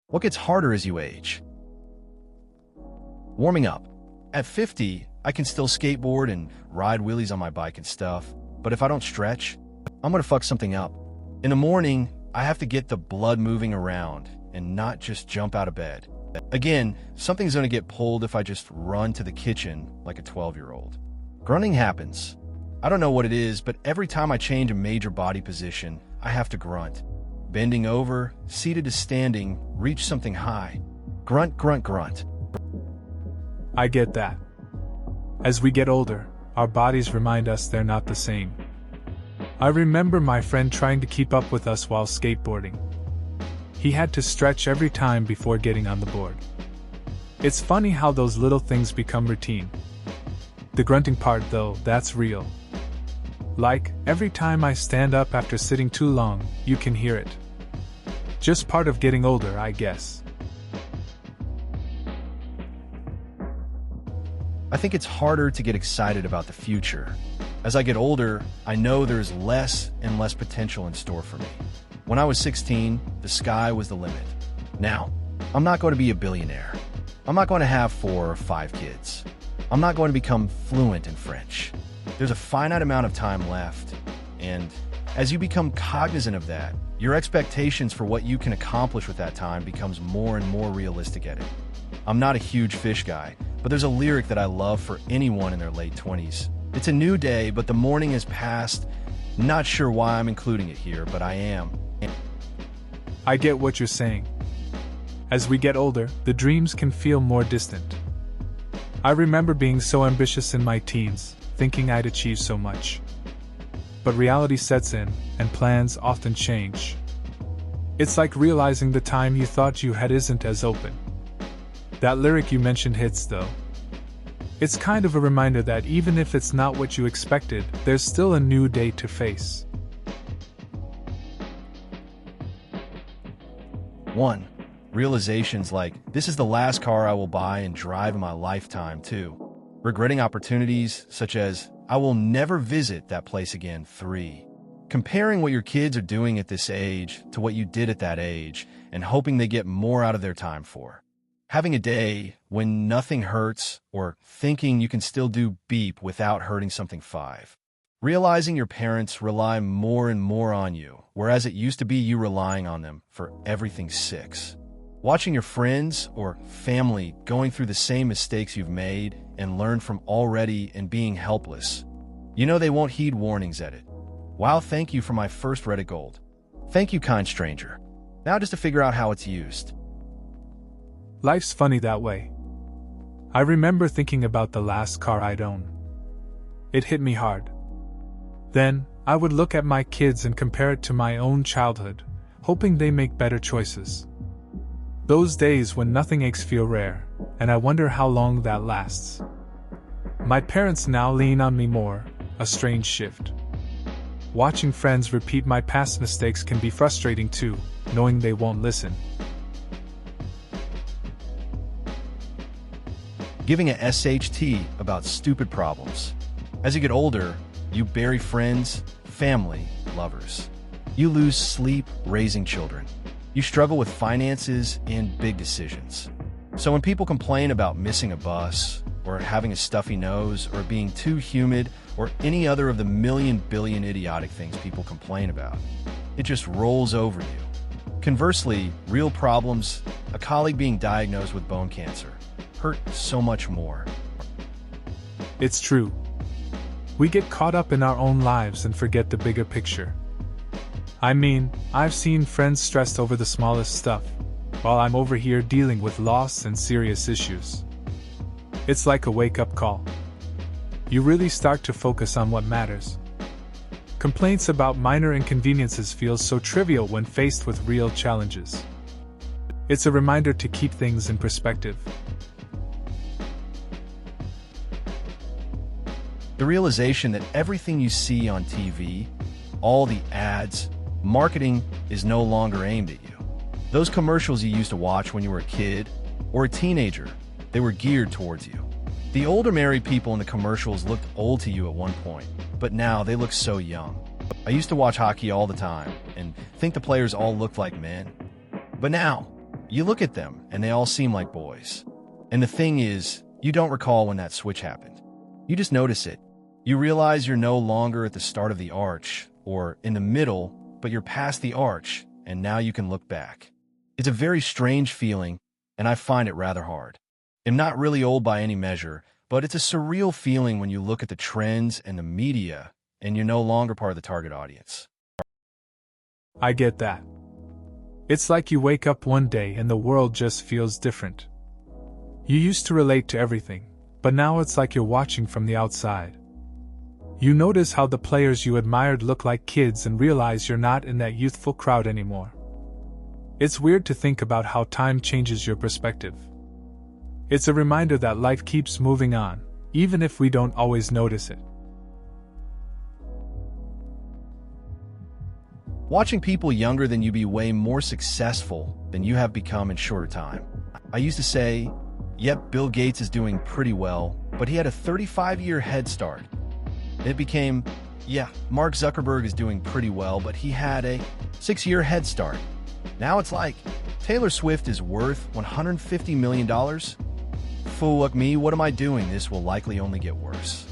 What gets harder as you age? Warming up. At 50, I can still skateboard and ride wheelies on my bike and stuff, but if I don't stretch, I'm gonna fuck something up. In the morning, I have to get the blood moving around and not just jump out of bed. Again, something's gonna get pulled if I just run to the kitchen like a 12-year-old. Grunting happens. I don't know what it is, but every time I change a major body position, I have to grunt. Bending over, seated to standing, reach something high. Grunt, grunt, grunt. I get that. As we get older, our bodies remind us they're not the same. I remember my friend trying to keep up with us while skateboarding. He had to stretch every time before getting on the board. It's funny how those little things become routine. The grunting part, though, that's real. Like, every time I stand up after sitting too long, you can hear it. Just part of getting older, I guess. I think it's harder to get excited about the future. As I get older, I know there's less and less potential in store for me. When I was 16, the sky was the limit. Now, I'm not going to be a billionaire. I'm not going to have 4 or 5 kids. I'm not going to become fluent in French. There's a finite amount of time left, and as you become cognizant of that, your expectations for what you can accomplish with that time becomes more and more realistic at it. I'm not a huge fish guy, but there's a lyric that I love for anyone in their late 20s. It's a new day, but the morning has passed. Not sure why I'm including it here, but I am. I get what you're saying. As we get older, the dreams can feel more distant. I remember being so ambitious in my teens, thinking I'd achieve so much. But reality sets in, and plans often change. It's like realizing the time you thought you had isn't as open. That lyric you mentioned hits, though. It's kind of a reminder that even if it's not what you expected, there's still a new day to face. 1. Realizations like, this is the last car I will buy and drive in my lifetime, too. Regretting opportunities such as, I will never visit that place again. 3. Comparing what your kids are doing at this age to what you did at that age and hoping they get more out of their time. 4. Having a day when nothing hurts or thinking you can still do beep without hurting something. 5. Realizing your parents rely more and more on you, whereas it used to be you relying on them for everything. 6. Watching your friends or family going through the same mistakes you've made and learn from already and being helpless. You know they won't heed warnings at it. Wow, thank you for my first Reddit gold. Thank you, kind stranger. Now just to figure out how it's used. Life's funny that way. I remember thinking about the last car I'd own. It hit me hard. Then, I would look at my kids and compare it to my own childhood, hoping they make better choices. Those days when nothing aches feel rare, and I wonder how long that lasts. My parents now lean on me more, a strange shift. Watching friends repeat my past mistakes can be frustrating too, knowing they won't listen. Giving a SHT about stupid problems. As you get older, you bury friends, family, lovers. You lose sleep raising children. You struggle with finances and big decisions. So when people complain about missing a bus, or having a stuffy nose, or being too humid, or any other of the million billion idiotic things people complain about, it just rolls over you. Conversely, real problems, a colleague being diagnosed with bone cancer, hurt so much more. It's true. We get caught up in our own lives and forget the bigger picture. I mean, I've seen friends stressed over the smallest stuff, while I'm over here dealing with loss and serious issues. It's like a wake-up call. You really start to focus on what matters. Complaints about minor inconveniences feel so trivial when faced with real challenges. It's a reminder to keep things in perspective. The realization that everything you see on TV, all the ads, marketing is no longer aimed at you. Those commercials you used to watch when you were a kid or a teenager, they were geared towards you. The older married people in the commercials looked old to you at one point, but now they look so young. I used to watch hockey all the time and think the players all looked like men. But now, You look at them, and they all seem like boys. And the thing is, you don't recall when that switch happened. You just notice it. You realize you're no longer at the start of the arch, or in the middle, but you're past the arch, and now you can look back. It's a very strange feeling, and I find it rather hard. I'm not really old by any measure, but it's a surreal feeling when you look at the trends and the media, and you're no longer part of the target audience. I get that. It's like you wake up one day and the world just feels different. You used to relate to everything, but now it's like you're watching from the outside. You notice how the players you admired look like kids and realize you're not in that youthful crowd anymore. It's weird to think about how time changes your perspective. It's a reminder that life keeps moving on, even if we don't always notice it. Watching people younger than you be way more successful than you have become in shorter time. I used to say, yep, Bill Gates is doing pretty well, but he had a 35-year head start. It became, yeah, Mark Zuckerberg is doing pretty well, but he had a 6-year head start. Now it's like, Taylor Swift is worth $150 million? Fool like me, what am I doing? This will likely only get worse.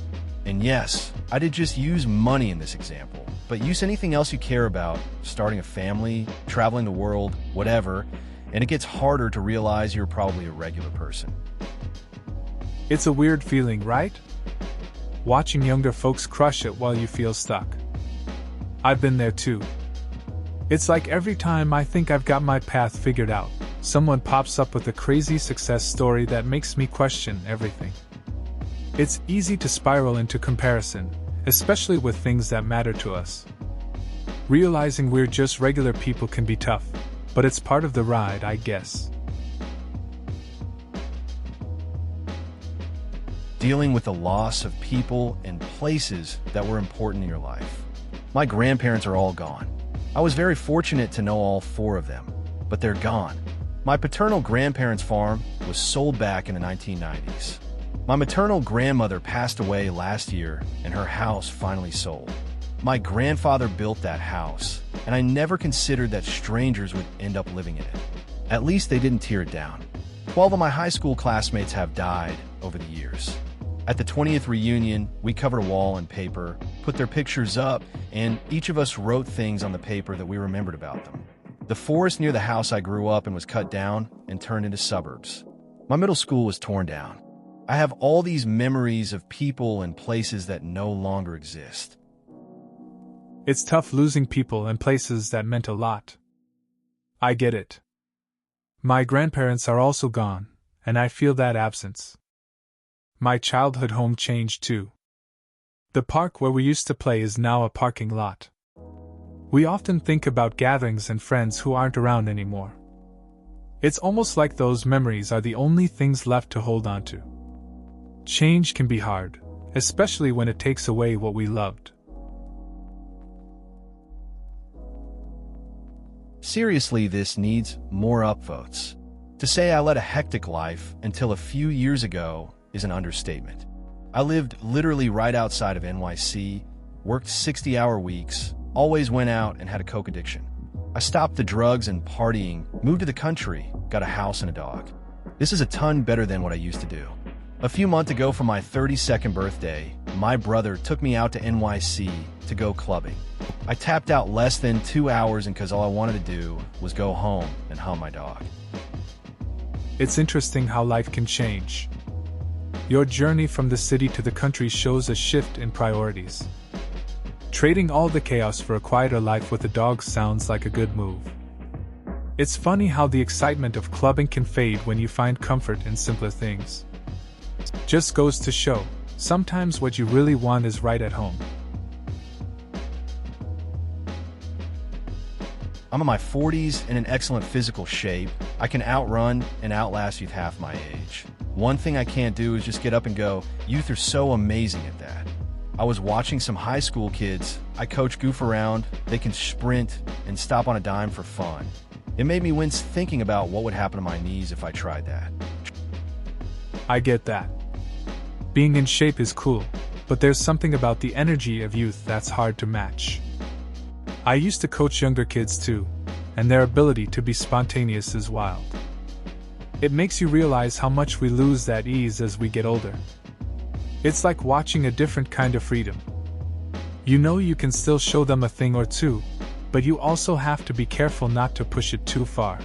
And yes, I did just use money in this example, but use anything else you care about, starting a family, traveling the world, whatever, and it gets harder to realize you're probably a regular person. It's a weird feeling, right? Watching younger folks crush it while you feel stuck. I've been there too. It's like every time I think I've got my path figured out, someone pops up with a crazy success story that makes me question everything. It's easy to spiral into comparison, especially with things that matter to us. Realizing we're just regular people can be tough, but it's part of the ride, I guess. Dealing with the loss of people and places that were important in your life. My grandparents are all gone. I was very fortunate to know all 4 of them, but they're gone. My paternal grandparents' farm was sold back in the 1990s. My maternal grandmother passed away last year, and her house finally sold. My grandfather built that house, and I never considered that strangers would end up living in it. At least they didn't tear it down. 12 of my high school classmates have died over the years. At the 20th reunion, we covered a wall in paper, put their pictures up, and each of us wrote things on the paper that we remembered about them. The forest near the house I grew up in was cut down and turned into suburbs. My middle school was torn down. I have all these memories of people and places that no longer exist. It's tough losing people and places that meant a lot. I get it. My grandparents are also gone, and I feel that absence. My childhood home changed too. The park where we used to play is now a parking lot. We often think about gatherings and friends who aren't around anymore. It's almost like those memories are the only things left to hold on to. Change can be hard, especially when it takes away what we loved. Seriously, this needs more upvotes. To say I led a hectic life until a few years ago is an understatement. I lived literally right outside of NYC, worked 60-hour weeks, always went out and had a coke addiction. I stopped the drugs and partying, moved to the country, got a house and a dog. This is a ton better than what I used to do. A few months ago for my 32nd birthday, my brother took me out to NYC to go clubbing. I tapped out less than 2 hours because all I wanted to do was go home and hum my dog. It's interesting how life can change. Your journey from the city to the country shows a shift in priorities. Trading all the chaos for a quieter life with a dog sounds like a good move. It's funny how the excitement of clubbing can fade when you find comfort in simpler things. Just goes to show, sometimes what you really want is right at home. I'm in my 40s in an excellent physical shape. I can outrun and outlast youth half my age. One thing I can't do is just get up and go, youth are so amazing at that. I was watching some high school kids. I coach goof around, they can sprint and stop on a dime for fun. It made me wince thinking about what would happen to my knees if I tried that. I get that. Being in shape is cool, but there's something about the energy of youth that's hard to match. I used to coach younger kids too, and their ability to be spontaneous is wild. It makes you realize how much we lose that ease as we get older. It's like watching a different kind of freedom. You know you can still show them a thing or two, but you also have to be careful not to push it too far.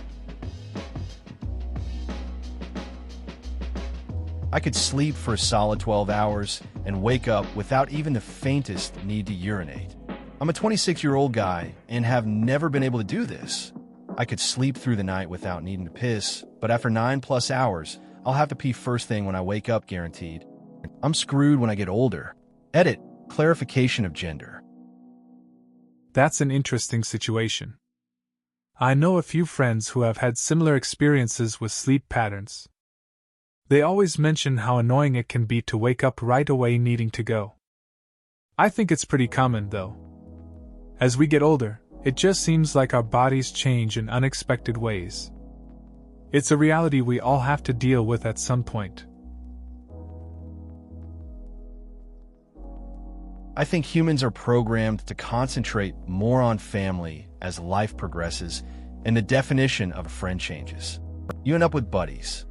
I could sleep for a solid 12 hours and wake up without even the faintest need to urinate. I'm a 26-year-old guy and have never been able to do this. I could sleep through the night without needing to piss, but after 9+ hours, I'll have to pee first thing when I wake up, guaranteed. I'm screwed when I get older. Edit, clarification of gender. That's an interesting situation. I know a few friends who have had similar experiences with sleep patterns. They always mention how annoying it can be to wake up right away needing to go. I think it's pretty common, though. As we get older, it just seems like our bodies change in unexpected ways. It's a reality we all have to deal with at some point. I think humans are programmed to concentrate more on family as life progresses and the definition of a friend changes. You end up with buddies.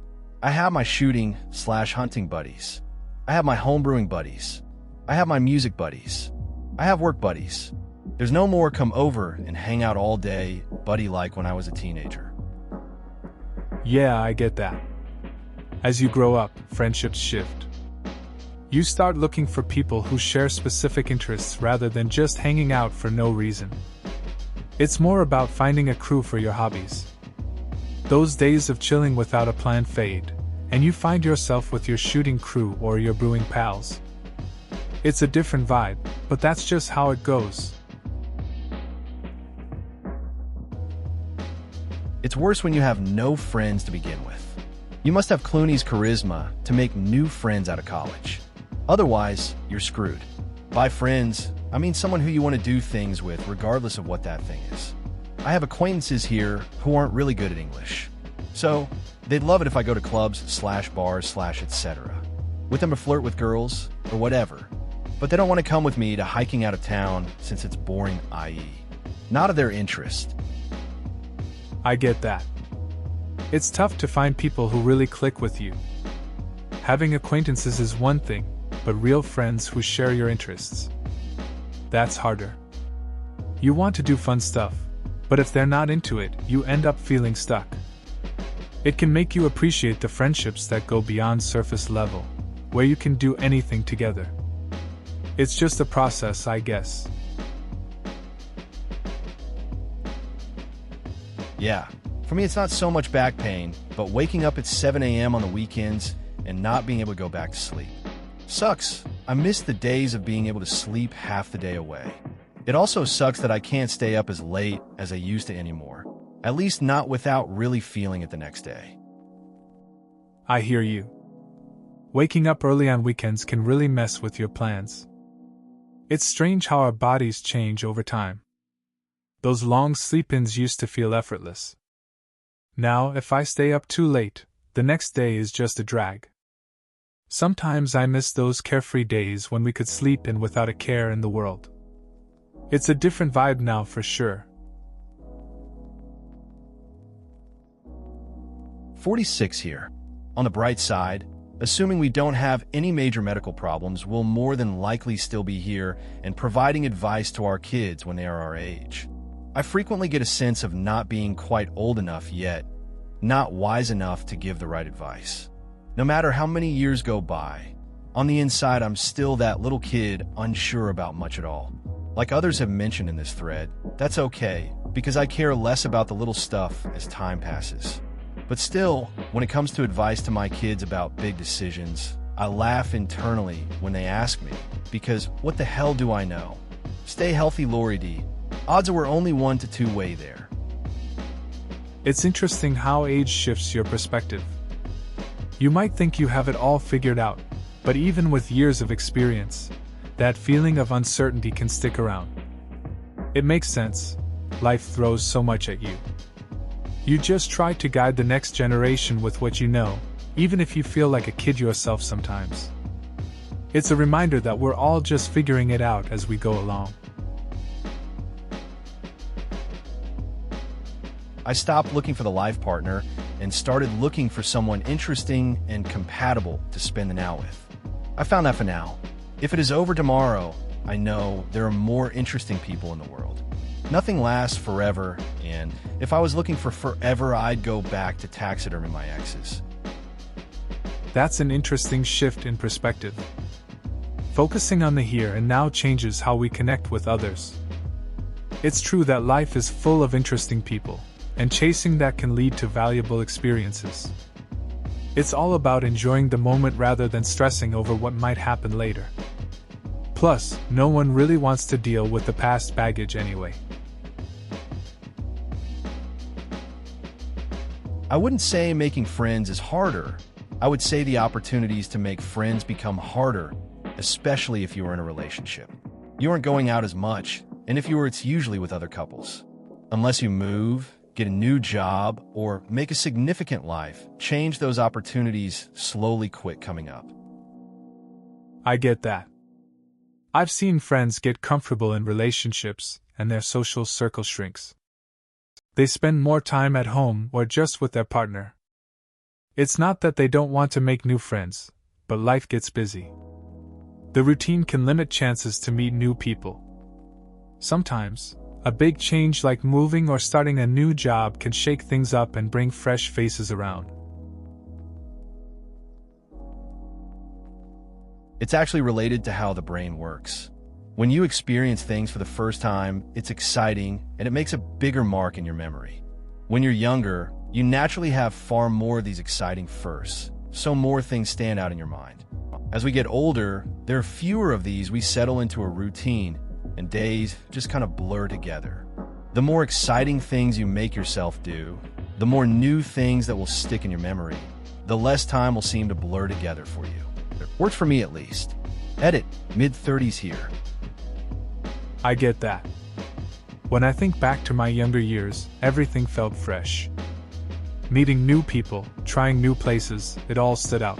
I have my shooting/hunting buddies. I have my homebrewing buddies. I have my music buddies. I have work buddies. There's no more come over and hang out all day, buddy-like when I was a teenager. Yeah, I get that. As you grow up, friendships shift. You start looking for people who share specific interests rather than just hanging out for no reason. It's more about finding a crew for your hobbies. Those days of chilling without a plan fade, and you find yourself with your shooting crew or your brewing pals. It's a different vibe, but that's just how it goes. It's worse when you have no friends to begin with. You must have Clooney's charisma to make new friends out of college. Otherwise, you're screwed. By friends, I mean someone who you want to do things with regardless of what that thing is. I have acquaintances here who aren't really good at English. So, they'd love it if I go to clubs/bars/etc. with them to flirt with girls or whatever. But they don't want to come with me to hiking out of town since it's boring, i.e. not of their interest. I get that. It's tough to find people who really click with you. Having acquaintances is one thing, but real friends who share your interests, that's harder. You want to do fun stuff, but if they're not into it, you end up feeling stuck. It can make you appreciate the friendships that go beyond surface level, where you can do anything together. It's just a process, I guess. Yeah, for me it's not so much back pain, but waking up at 7 a.m. on the weekends and not being able to go back to sleep. Sucks. I miss the days of being able to sleep half the day away. It also sucks that I can't stay up as late as I used to anymore, at least not without really feeling it the next day. I hear you. Waking up early on weekends can really mess with your plans. It's strange how our bodies change over time. Those long sleep-ins used to feel effortless. Now, if I stay up too late, the next day is just a drag. Sometimes I miss those carefree days when we could sleep in without a care in the world. It's a different vibe now for sure. 46 here. On the bright side, assuming we don't have any major medical problems, we'll more than likely still be here and providing advice to our kids when they are our age. I frequently get a sense of not being quite old enough yet, not wise enough to give the right advice. No matter how many years go by, on the inside I'm still that little kid unsure about much at all. Like others have mentioned in this thread, that's okay, because I care less about the little stuff as time passes. But still, when it comes to advice to my kids about big decisions, I laugh internally when they ask me, because what the hell do I know? Stay healthy, Lori D. Odds are we're only 1 to 2 way there. It's interesting how age shifts your perspective. You might think you have it all figured out, but even with years of experience, that feeling of uncertainty can stick around. It makes sense. Life throws so much at you. You just try to guide the next generation with what you know, even if you feel like a kid yourself sometimes. It's a reminder that we're all just figuring it out as we go along. I stopped looking for the life partner and started looking for someone interesting and compatible to spend the now with. I found that for now. If it is over tomorrow, I know there are more interesting people in the world. Nothing lasts forever, and if I was looking for forever, I'd go back to taxidermy my exes. That's an interesting shift in perspective. Focusing on the here and now changes how we connect with others. It's true that life is full of interesting people, and chasing that can lead to valuable experiences. It's all about enjoying the moment rather than stressing over what might happen later. Plus, no one really wants to deal with the past baggage anyway. I wouldn't say making friends is harder. I would say the opportunities to make friends become harder, especially if you are in a relationship. You aren't going out as much, and if you are, it's usually with other couples. Unless you move, get a new job, or make a significant life change, those opportunities slowly quit coming up. I get that. I've seen friends get comfortable in relationships, and their social circle shrinks. They spend more time at home or just with their partner. It's not that they don't want to make new friends, but life gets busy. The routine can limit chances to meet new people. Sometimes, a big change like moving or starting a new job can shake things up and bring fresh faces around. It's actually related to how the brain works. When you experience things for the first time, it's exciting and it makes a bigger mark in your memory. When you're younger, you naturally have far more of these exciting firsts, so more things stand out in your mind. As we get older, there are fewer of these. We settle into a routine, and days just kind of blur together. The more exciting things you make yourself do, the more new things that will stick in your memory, the less time will seem to blur together for you. Works for me at least. Edit, mid-30s here. I get that. When I think back to my younger years, everything felt fresh. Meeting new people, trying new places, it all stood out.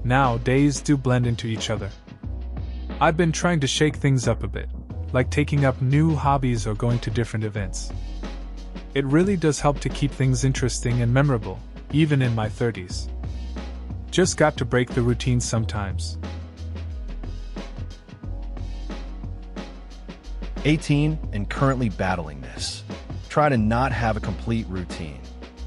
Now, days do blend into each other. I've been trying to shake things up a bit, like taking up new hobbies or going to different events. It really does help to keep things interesting and memorable, even in my 30s. Just got to break the routine sometimes. 18 and currently battling this. Try to not have a complete routine.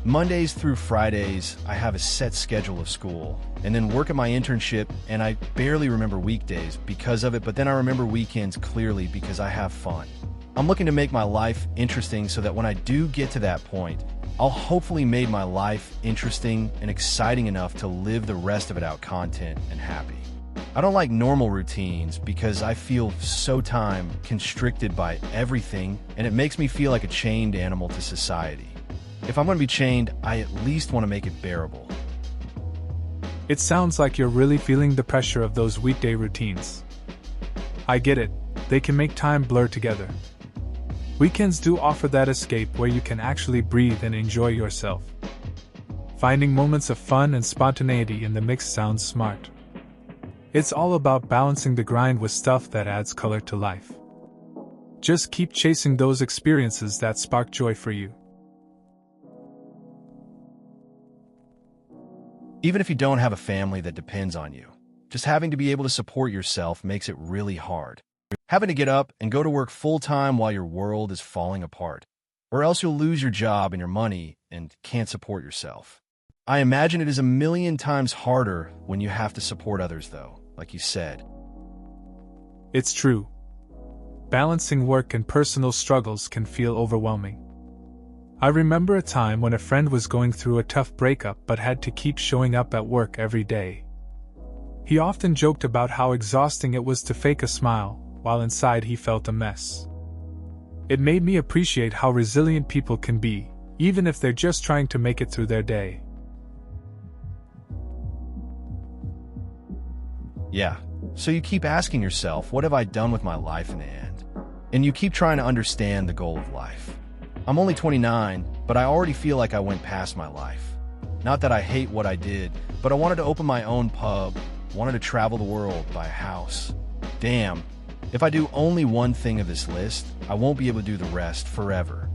Mondays through Fridays, I have a set schedule of school, and then work at my internship, and I barely remember weekdays because of it, but then I remember weekends clearly because I have fun. I'm looking to make my life interesting so that when I do get to that point, I'll hopefully make my life interesting and exciting enough to live the rest of it out content and happy. I don't like normal routines because I feel so time constricted by everything, and it makes me feel like a chained animal to society. If I'm going to be chained, I at least want to make it bearable. It sounds like you're really feeling the pressure of those weekday routines. I get it, they can make time blur together. Weekends do offer that escape where you can actually breathe and enjoy yourself. Finding moments of fun and spontaneity in the mix sounds smart. It's all about balancing the grind with stuff that adds color to life. Just keep chasing those experiences that spark joy for you. Even if you don't have a family that depends on you, just having to be able to support yourself makes it really hard. Having to get up and go to work full-time while your world is falling apart, or else you'll lose your job and your money and can't support yourself. I imagine it is a million times harder when you have to support others, though, like you said. It's true. Balancing work and personal struggles can feel overwhelming. I remember a time when a friend was going through a tough breakup but had to keep showing up at work every day. He often joked about how exhausting it was to fake a smile, while inside he felt a mess. It made me appreciate how resilient people can be, even if they're just trying to make it through their day. Yeah, so you keep asking yourself, what have I done with my life in the end? And you keep trying to understand the goal of life. I'm only 29, but I already feel like I went past my life. Not that I hate what I did, but I wanted to open my own pub, wanted to travel the world, buy a house. Damn, if I do only one thing of this list, I won't be able to do the rest forever.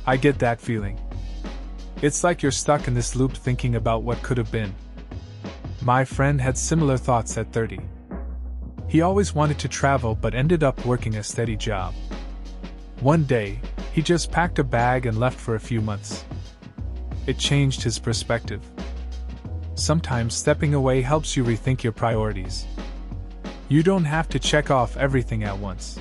I get that feeling. It's like you're stuck in this loop thinking about what could have been. My friend had similar thoughts at 30. He always wanted to travel but ended up working a steady job. One day, he just packed a bag and left for a few months. It changed his perspective. Sometimes stepping away helps you rethink your priorities. You don't have to check off everything at once.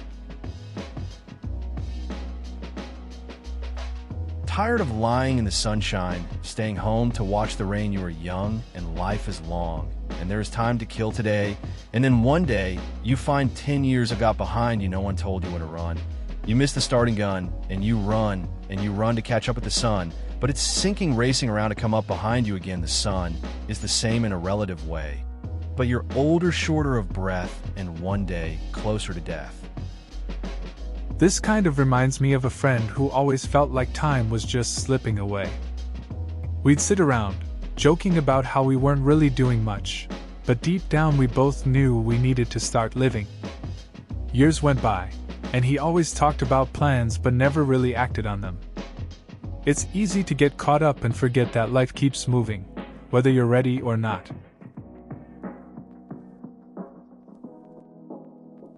Tired of lying in the sunshine, staying home to watch the rain? You are young and life is long, and there is time to kill today, and then one day you find 10 years have got behind you. No one told you when to run. You miss the starting gun, and you run to catch up with the sun, but it's sinking, racing around to come up behind you again. The sun is the same in a relative way, but you're older, shorter of breath, and one day closer to death. This kind of reminds me of a friend who always felt like time was just slipping away. We'd sit around, joking about how we weren't really doing much, but deep down we both knew we needed to start living. Years went by, and he always talked about plans but never really acted on them. It's easy to get caught up and forget that life keeps moving, whether you're ready or not.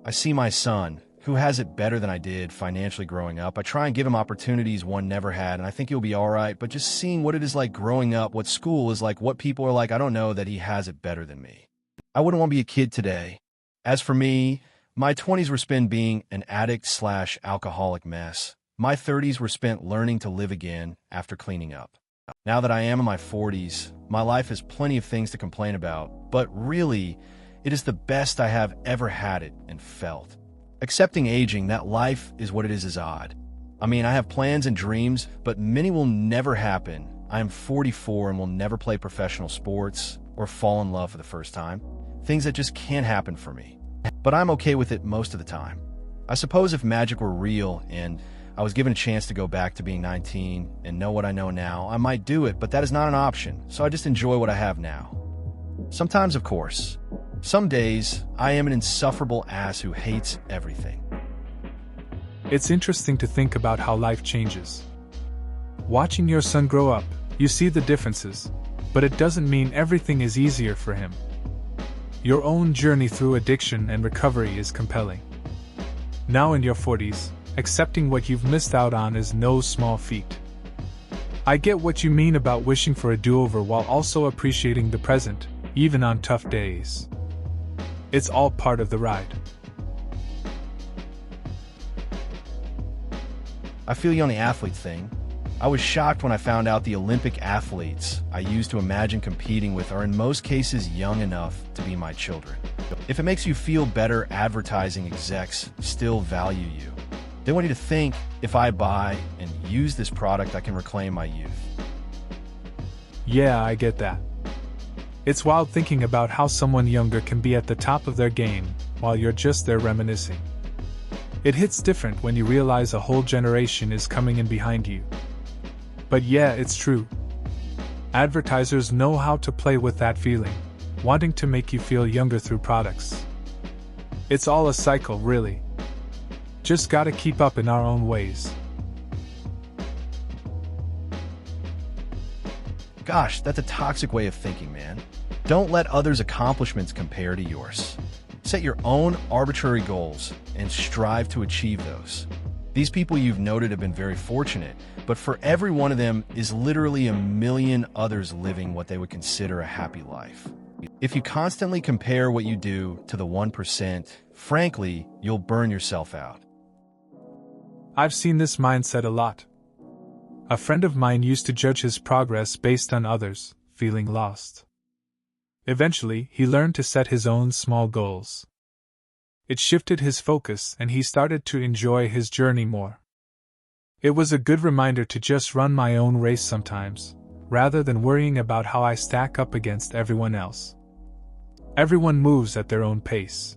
I see my son, who has it better than I did financially growing up. I try and give him opportunities one never had, and I think he'll be all right, but just seeing what it is like growing up, what school is like, what people are like, I don't know that he has it better than me. I wouldn't want to be a kid today. As for me, my 20s were spent being an addict/alcoholic mess. My 30s were spent learning to live again after cleaning up. Now that I am in my 40s, my life has plenty of things to complain about, but really, it is the best I have ever had it and felt. Accepting aging, that life is what it is odd. I mean, I have plans and dreams, but many will never happen. I am 44 and will never play professional sports or fall in love for the first time. Things that just can't happen for me. But I'm okay with it most of the time. I suppose if magic were real and I was given a chance to go back to being 19 and know what I know now, I might do it, but that is not an option, so I just enjoy what I have now. Sometimes, of course. Some days, I am an insufferable ass who hates everything. It's interesting to think about how life changes. Watching your son grow up, you see the differences, but it doesn't mean everything is easier for him. Your own journey through addiction and recovery is compelling. Now in your 40s, accepting what you've missed out on is no small feat. I get what you mean about wishing for a do-over while also appreciating the present, even on tough days. It's all part of the ride. I feel you on the athlete thing. I was shocked when I found out the Olympic athletes I used to imagine competing with are in most cases young enough to be my children. If it makes you feel better, advertising execs still value you. They want you to think, if I buy and use this product, I can reclaim my youth. Yeah, I get that. It's wild thinking about how someone younger can be at the top of their game while you're just there reminiscing. It hits different when you realize a whole generation is coming in behind you. But yeah, it's true. Advertisers know how to play with that feeling, wanting to make you feel younger through products. It's all a cycle, really. Just gotta keep up in our own ways. Gosh, that's a toxic way of thinking, man. Don't let others' accomplishments compare to yours. Set your own arbitrary goals and strive to achieve those. These people you've noted have been very fortunate, but for every one of them is literally a million others living what they would consider a happy life. If you constantly compare what you do to the 1%, frankly, you'll burn yourself out. I've seen this mindset a lot. A friend of mine used to judge his progress based on others, feeling lost. Eventually, he learned to set his own small goals. It shifted his focus and he started to enjoy his journey more. It was a good reminder to just run my own race sometimes, rather than worrying about how I stack up against everyone else. Everyone moves at their own pace.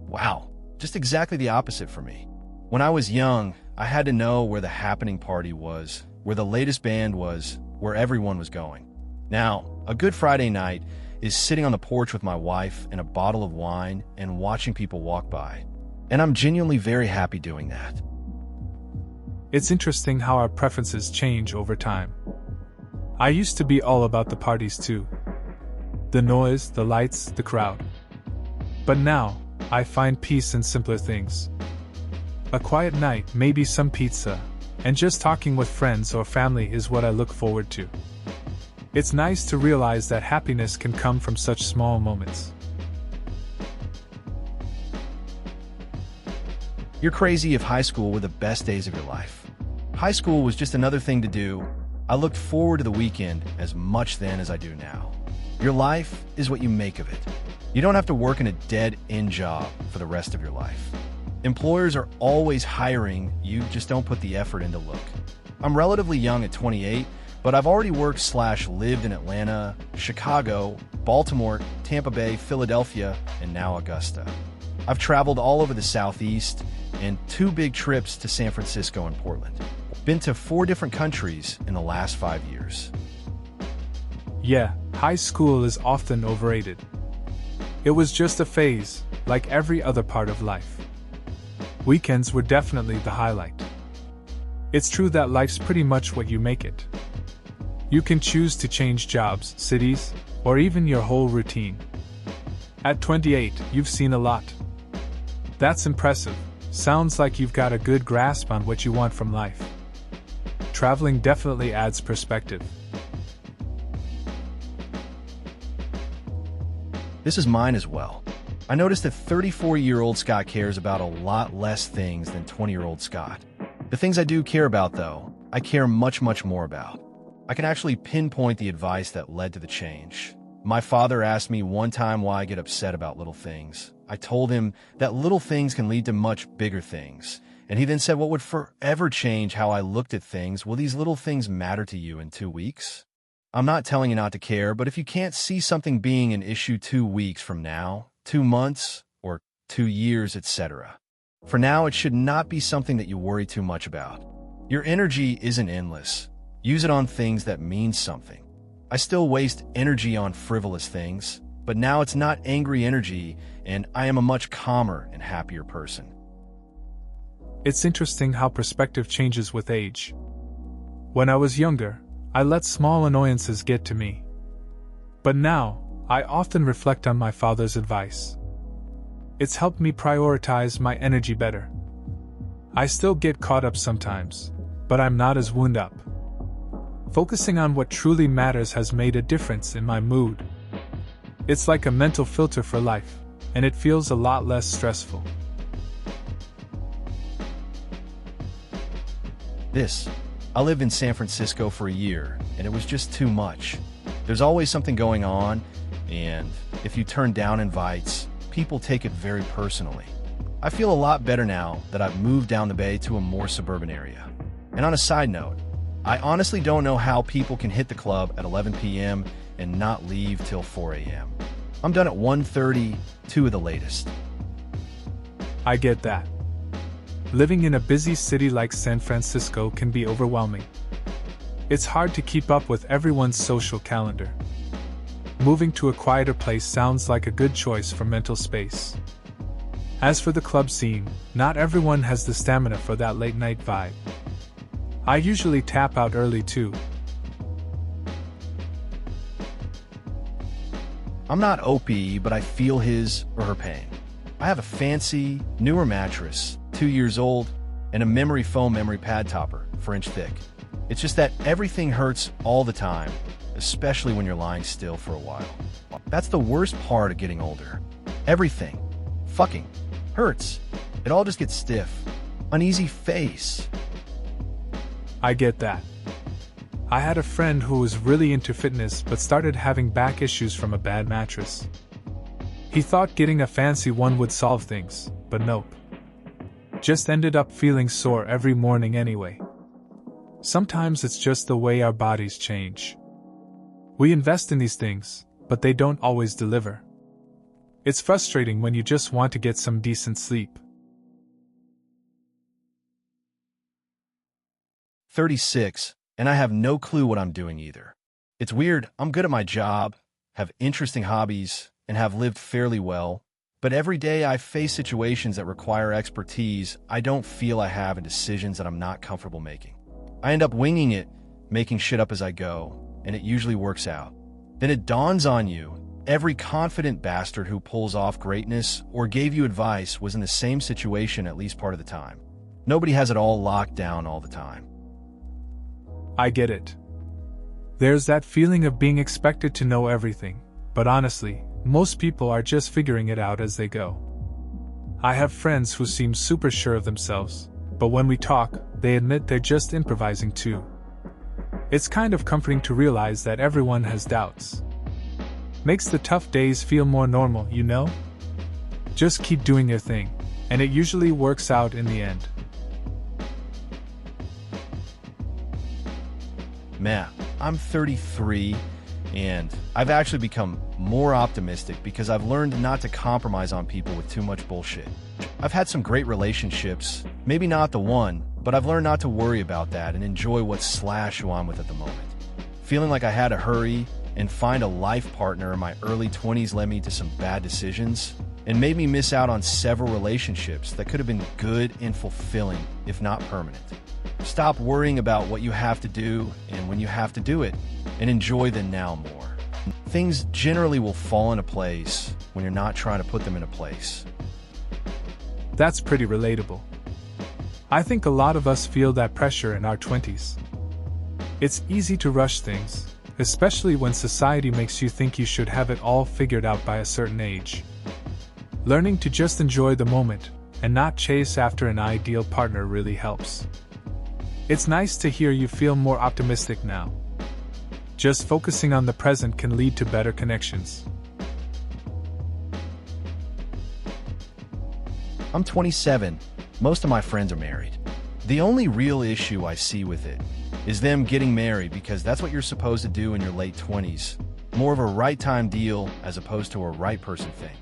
Wow, just exactly the opposite for me. When I was young, I had to know where the happening party was, where the latest band was, where everyone was going. Now, a good Friday night is sitting on the porch with my wife and a bottle of wine and watching people walk by. And I'm genuinely very happy doing that. It's interesting how our preferences change over time. I used to be all about the parties too. The noise, the lights, the crowd. But now, I find peace in simpler things. A quiet night, maybe some pizza, and just talking with friends or family is what I look forward to. It's nice to realize that happiness can come from such small moments. You're crazy if high school were the best days of your life. High school was just another thing to do. I looked forward to the weekend as much then as I do now. Your life is what you make of it. You don't have to work in a dead-end job for the rest of your life. Employers are always hiring, you just don't put the effort in to look. I'm relatively young at 28, but I've already worked/lived in Atlanta, Chicago, Baltimore, Tampa Bay, Philadelphia, and now Augusta. I've traveled all over the Southeast and 2 big trips to San Francisco and Portland. Been to 4 different countries in the last 5 years. Yeah, high school is often overrated. It was just a phase, like every other part of life. Weekends were definitely the highlight. It's true that life's pretty much what you make it. You can choose to change jobs, cities, or even your whole routine. At 28, you've seen a lot. That's impressive. Sounds like you've got a good grasp on what you want from life. Traveling definitely adds perspective. This is mine as well. I noticed that 34-year-old Scott cares about a lot less things than 20-year-old Scott. The things I do care about, though, I care much, much more about. I can actually pinpoint the advice that led to the change. My father asked me one time why I get upset about little things. I told him that little things can lead to much bigger things. And he then said, what would forever change how I looked at things? Will these little things matter to you in 2 weeks? I'm not telling you not to care, but if you can't see something being an issue 2 weeks from now, 2 months, or 2 years, etc. For now, it should not be something that you worry too much about. Your energy isn't endless. Use it on things that mean something. I still waste energy on frivolous things, but now it's not angry energy, and I am a much calmer and happier person. It's interesting how perspective changes with age. When I was younger, I let small annoyances get to me. But now, I often reflect on my father's advice. It's helped me prioritize my energy better. I still get caught up sometimes, but I'm not as wound up. Focusing on what truly matters has made a difference in my mood. It's like a mental filter for life, and it feels a lot less stressful. I lived in San Francisco for a year, and it was just too much. There's always something going on, and if you turn down invites, people take it very personally. I feel a lot better now that I've moved down the bay to a more suburban area. And on a side note, I honestly don't know how people can hit the club at 11 p.m. and not leave till 4 a.m. I'm done at 1:30, 2 at the latest. I get that. Living in a busy city like San Francisco can be overwhelming. It's hard to keep up with everyone's social calendar. Moving to a quieter place sounds like a good choice for mental space. As for the club scene, not everyone has the stamina for that late-night vibe. I usually tap out early too. I'm not OP, but I feel his or her pain. I have a fancy, newer mattress, 2 years old, and a memory foam memory pad topper, 4-inch thick. It's just that everything hurts all the time, especially when you're lying still for a while. That's the worst part of getting older. Everything fucking hurts. It all just gets stiff. Uneasy face. I get that. I had a friend who was really into fitness but started having back issues from a bad mattress. He thought getting a fancy one would solve things, but nope. Just ended up feeling sore every morning anyway. Sometimes it's just the way our bodies change. We invest in these things, but they don't always deliver. It's frustrating when you just want to get some decent sleep. 36, and I have no clue what I'm doing either. It's weird, I'm good at my job, have interesting hobbies, and have lived fairly well, But every day I face situations that require expertise I don't feel I have and decisions that I'm not comfortable making. I end up winging it, making shit up as I go, and it usually works out. Then it dawns on you, every confident bastard who pulls off greatness or gave you advice was in the same situation at least part of the time. Nobody has it all locked down all the time. I get it. There's that feeling of being expected to know everything, but honestly, most people are just figuring it out as they go. I have friends who seem super sure of themselves, but when we talk, they admit they're just improvising too. It's kind of comforting to realize that everyone has doubts. Makes the tough days feel more normal, you know? Just keep doing your thing, and it usually works out in the end. Man, I'm 33, and I've actually become more optimistic because I've learned not to compromise on people with too much bullshit. I've had some great relationships, maybe not the one, but I've learned not to worry about that and enjoy what / who I'm with at the moment. Feeling like I had to hurry and find a life partner in my early 20s led me to some bad decisions and made me miss out on several relationships that could have been good and fulfilling, if not permanent. Stop worrying about what you have to do and when you have to do it, and enjoy the now more. Things generally will fall into place when you're not trying to put them into place. That's pretty relatable. I think a lot of us feel that pressure in our 20s. It's easy to rush things, especially when society makes you think you should have it all figured out by a certain age. Learning to just enjoy the moment and not chase after an ideal partner really helps. It's nice to hear you feel more optimistic now. Just focusing on the present can lead to better connections. I'm 27. Most of my friends are married. The only real issue I see with it is them getting married because that's what you're supposed to do in your late 20s. More of a right time deal as opposed to a right person thing.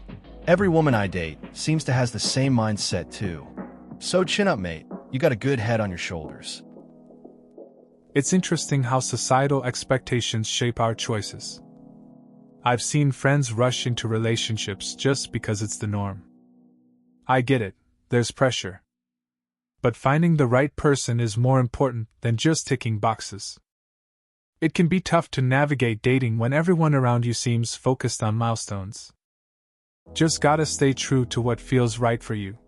Every woman I date seems to has the same mindset too. So chin up, mate. You got a good head on your shoulders. It's interesting how societal expectations shape our choices. I've seen friends rush into relationships just because it's the norm. I get it, there's pressure. But finding the right person is more important than just ticking boxes. It can be tough to navigate dating when everyone around you seems focused on milestones. Just gotta stay true to what feels right for you.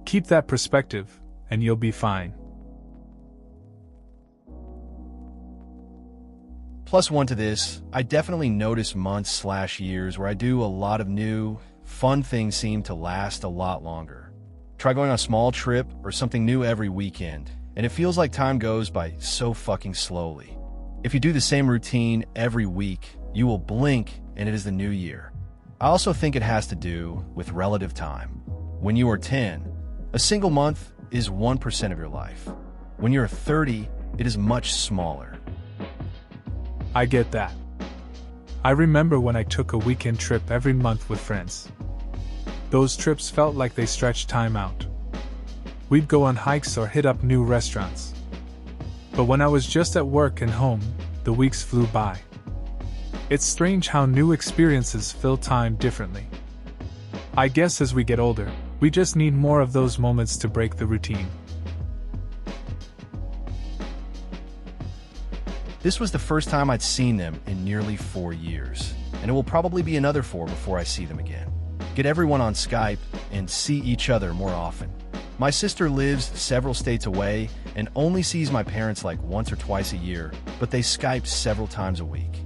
Keep that perspective, and you'll be fine. Plus one to this, I definitely notice months / years where I do a lot of new, fun things seem to last a lot longer. Try going on a small trip or something new every weekend, and it feels like time goes by so fucking slowly. If you do the same routine every week, you will blink and it is the new year. I also think it has to do with relative time. When you are 10, a single month is 1% of your life. When you're 30, it is much smaller. I get that. I remember when I took a weekend trip every month with friends. Those trips felt like they stretched time out. We'd go on hikes or hit up new restaurants. But when I was just at work and home, the weeks flew by. It's strange how new experiences fill time differently. I guess as we get older, we just need more of those moments to break the routine. This was the first time I'd seen them in nearly 4 years, and it will probably be another 4 before I see them again. Get everyone on Skype and see each other more often. My sister lives several states away and only sees my parents like once or twice a year, but they Skype several times a week.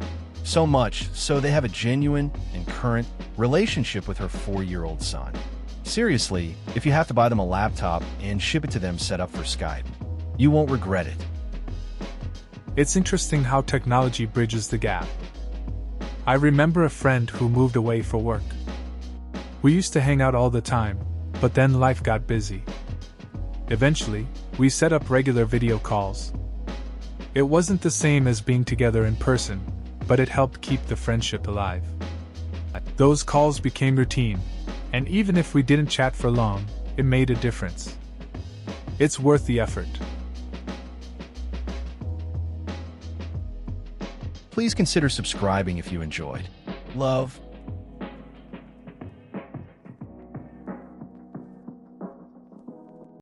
So much so they have a genuine and current relationship with her 4-year-old son. Seriously, if you have to buy them a laptop and ship it to them set up for Skype, you won't regret it. It's interesting how technology bridges the gap. I remember a friend who moved away for work. We used to hang out all the time, but then life got busy. Eventually, we set up regular video calls. It wasn't the same as being together in person, but it helped keep the friendship alive. Those calls became routine, and even if we didn't chat for long, it made a difference. It's worth the effort. Please consider subscribing if you enjoyed. Love.